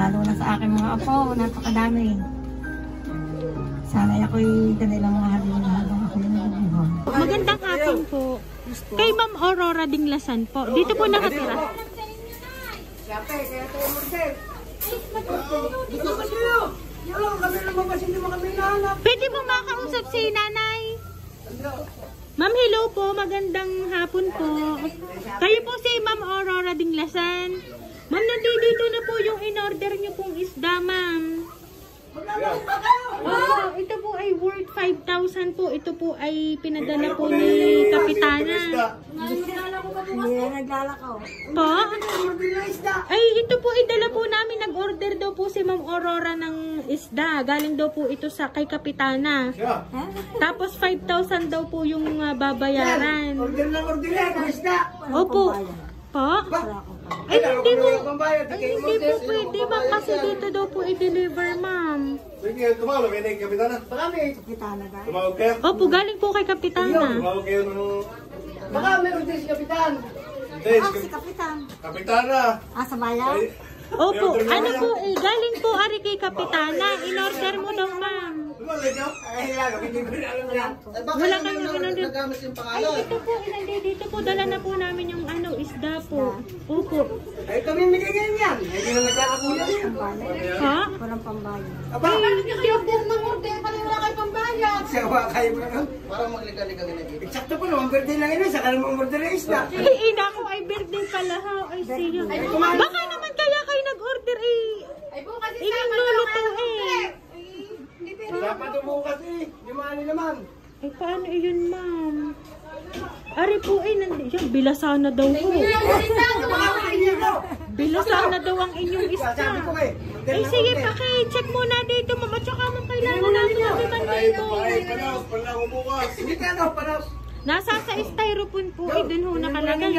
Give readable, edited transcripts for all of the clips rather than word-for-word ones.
Lalo na sa aking mga apo, napakadami. Sana ako'y kanilang mahalin habang ako'y nabubuhay. Magandang hapon po. Kay Ma'am Aurora Dinglasan po. Dito po nakatira. Pwede mo makausap si nanay. Ma'am, hello po. Magandang hapon po. Kayo po si Ma'am Aurora Dinglasan. Ma'am, nandito na po yung in-order niyo pong isda, ma'am. Oh, ito po ay worth 5,000 po. Ito po ay pinadala po ni Kapitana. Hindi na naglalakaw. Po? Ay, ito po ay dala po namin. Nag-order daw po si Ma'am Aurora ng isda. Galing daw po ito sa kay Kapitana. Tapos 5,000 daw po yung babayaran. Order lang isda. Opo. Po? Ay, hindi po pwede, ma'am. Kasi dito daw po i-deliver, ma'am. Tumawag, may naging Kapitana? Marami. Kapitana ka? Tumawag kayo? Opo, galing po kay Kapitana. Tumawag kayo ng... Baka meron din si Kapitan. Si Kapitan. Kapitana! Sa bayan? Opo, ano po eh, galing po ari kay Kapitana. In-order mo daw, ma'am. Tumawag kayo? Ay, hindi ko rin alam yan. Wala kang in-order. Nagamit yung Ay, pangalan. ito po, dito po, dala na po namin yung isda po. Opo. Ay, kami minigyan yan. Hindi na nagkakakuya yan. Ha? Walang pambayan. Aba, Hindi po mag-order pa rin wala kayo pambayad. siyawa kayo mo lang. Parang magligalig kami nag-ibig. Eksakto po naman, birthday lang yun. Saka naman order na isda. Ay, ina ko ay birthday pala ha. Ay, siya. Baka naman kaya kayo nag-order eh. Ay, bukas Inyong luluto eh. Dapat umukas eh. Di maali naman. Ay, paano yun, ma'am? Ari po eh, nandiyan. Bilasana daw po. Bilasana daw ang inyong isda. Sabi ko eh. Ay, sige, paki-check muna dito, ma'am. At saka ma'am, kailangan natin ng 5,000. Pala ko bukas. Hindi ka ano, parang... Nasa sa styrofoam po, eh, dun ho nakalagay.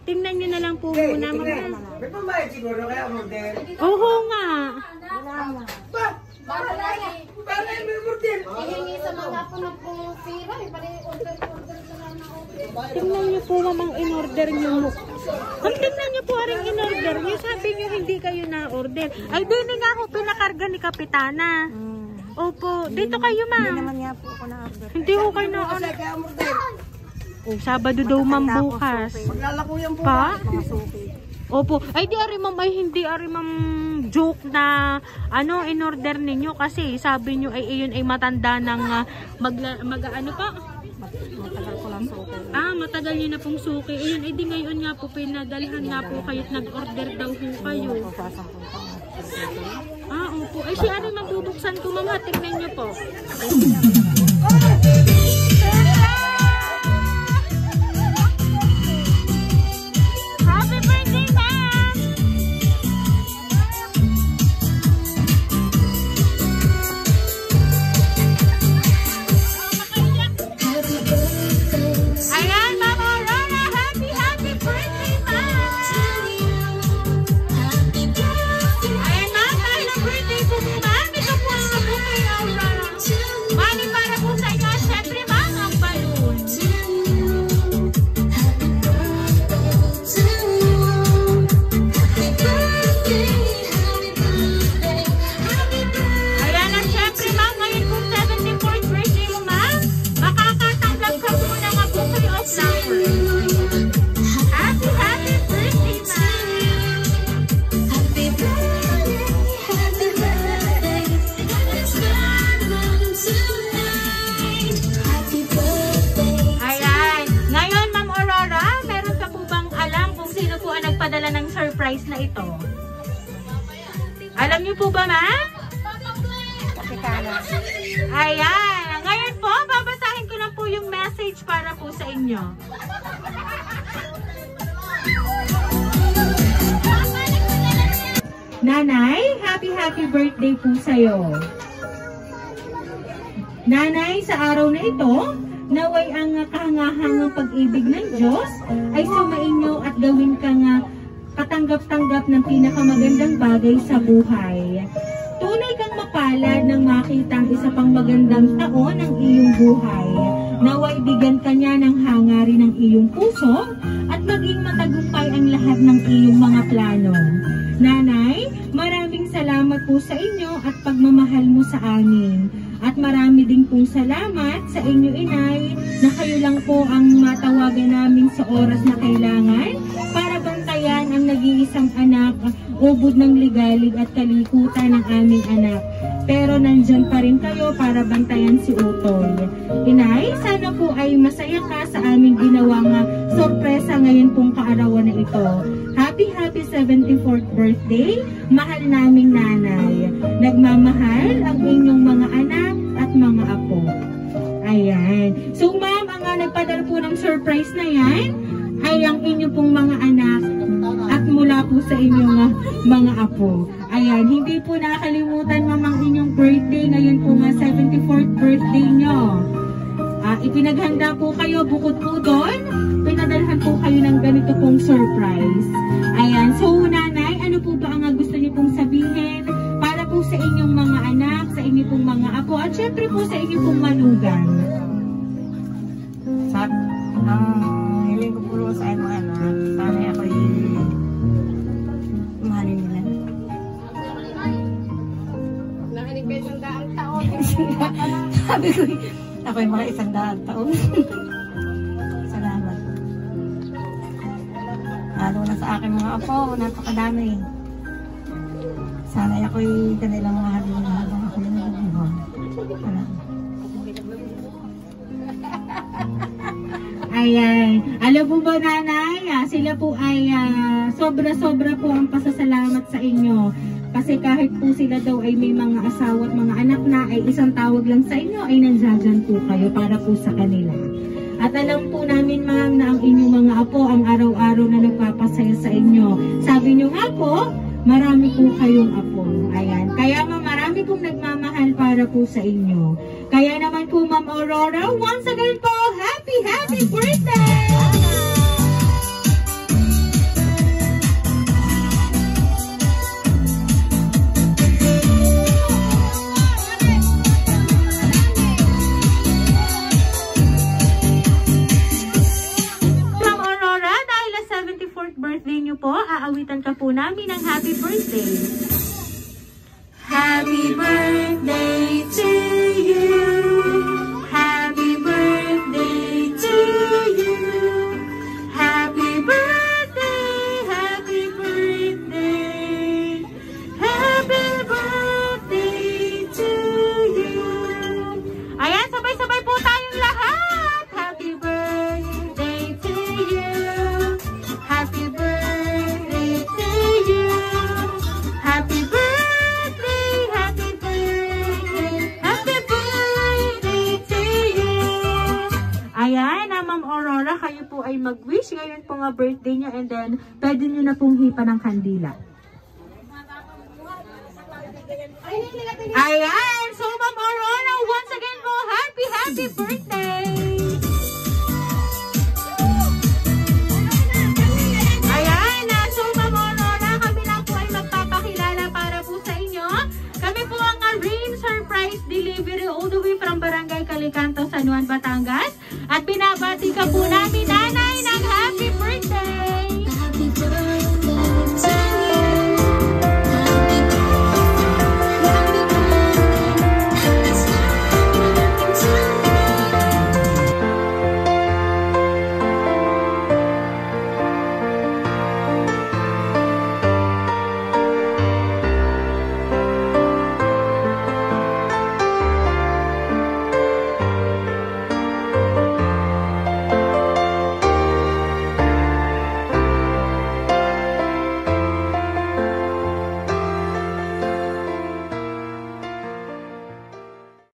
Tingnan nyo na lang po muna, ma'am. May pambayad siguro kaya order. Oo nga. Ba? Bahala eh. Paano yung may order? Ihingi sa mga po ng sira. Order sa mga order. Tingnan nyo po, ma'am, ang in-order nyo. Kung tingnan nyo po ang in-order nyo, sabi nyo hindi kayo na-order. Ay, din nga ako pinakarga ni Kapitana. Opo, dito kayo, Hindi ma'am. naman nga po ako na-order. Hindi ko kayo na-order. Kaya order. Oh, Sabado daw, ma'am, bukas. Maglalako yan po. Pa? Mga suki. Opo. Ay, di ari, ma'am, ay hindi ari, ma'am, joke na in-order ninyo kasi sabi nyo ay iyon ay matanda ng ano pa? Matagal ko lang suki. Matagal nyo na pong suki. Ayun, ay di ngayon nga po pinadalhan nga po kayo at nag-order daw po kayo. Opo. Ay, si ari, mabubuksan ko, ma'am, tingnan nyo po. Happy birthday, ma'am! Ayan, Ma'am Aurora! Happy birthday, ma'am! Ayan, ma'am, dahil ang birthday po mo, ma'am, ito po ang po kay Aurora. Mani para po sa inyo, syempre, ma'am, ang balloon. Ayan, at syempre, ma'am, ngayon po 74th birthday mo, ma'am, makakatanggap ka po ng a bouquet of flowers. Happy birthday, ma'am! Ayan. Ngayon, Ma'am Aurora, meron ka po bang alam kung sino po ang nagpadala ng surprise na ito? Alam niyo po ba, ma'am? Kapitana. Ayan. Ngayon po, babasahin ko na po yung message para po sa inyo. Nanay, happy birthday po sa'yo. Nanay, sa araw na ito, naway ang kahangahangang pag-ibig ng Diyos ay sumainyo at gawin kang katanggap-tanggap ng pinakamagandang bagay sa buhay. Tunay kang mapalad nang makita ang isa pang magandang taon ng iyong buhay. Naway bigyan ka niya ng hangarin ng iyong puso at maging matagumpay ang lahat ng iyong mga plano. Nanay, Maraming salamat po sa inyo at pagmamahal mo sa amin. At marami din pong salamat sa inyo, Inay, na kayo lang po ang matawagan namin sa oras na kailangan para bantayan ang nag-iisang anak, ubod ng ligalig at kalikutan ng aming anak. Pero nandyan pa rin kayo para bantayan si Utoy. Inay, sana po ay masaya ka sa aming ginawang sorpresa ngayon pong kaarawan na ito. Happy 74th birthday, mahal naming nanay. Nagmamahal ang inyong mga anak at mga apo. Ayan. So ma'am, ang nagpadala po ng surprise na yan ay ang inyong pong mga anak at mula po sa inyong mga apo. Ayan, hindi po nakalimutan ma'am ang inyong birthday. Ngayon po nga 74th birthday nyo. Ipinaghanda po kayo, bukod po doon, pinadalhan po kayo ng ganito pong surprise. Ayan, so nanay, ano po ba ang gusto niyo pong sabihin para po sa inyong mga anak, sa inyong pong mga apo, at syempre po sa inyong pong manugang? Hiling ko po sa mga anak. Sana ako'y mahalin nila. Nakinig kayo ng daang taon. Sabi ko, ako'y mga 100 taon. Salamat. Lalo na sa aking mga apo, napakadami. Sana ako'y kanilang mahalin habang ako'y nabubuhay. Salamat. Ayan. Alam po ba nanay, sila po ay sobra-sobra po ang pasasalamat sa inyo. Kasi kahit po sila daw ay may mga asawa at mga anak na, ay isang tawag lang sa inyo ay nandiyan po kayo para po sa kanila. At alam po namin ma'am na ang inyong mga apo ang araw-araw na nagpapasaya sa inyo. Sabi nyo nga po, marami po kayong apo. Ayan. Kaya ma'am, marami pong nagmamahal para po sa inyo. Kaya naman po Ma'am Aurora, once again po, happy birthday! Birthday nyo po, aawitan ka po namin ng happy birthday. Happy birthday to you. Happy birthday to you. Happy birthday, happy birthday. Happy birthday to you. Ayan, sabay-sabay po tayong lahat. Happy birthday to you. Happy birthday to you. Happy birthday, happy birthday, happy birthday to you. Ayan, Ma'am Aurora, kayo po ay mag-wish ngayon po nga birthday niyo, and then pwede niyo na pong hipa ng kandila. Ayan, so Ma'am Aurora, once again po, happy birthday. Delivery all the way from Barangay Calicanto, San Juan, Batangas. At binabati ka po namin na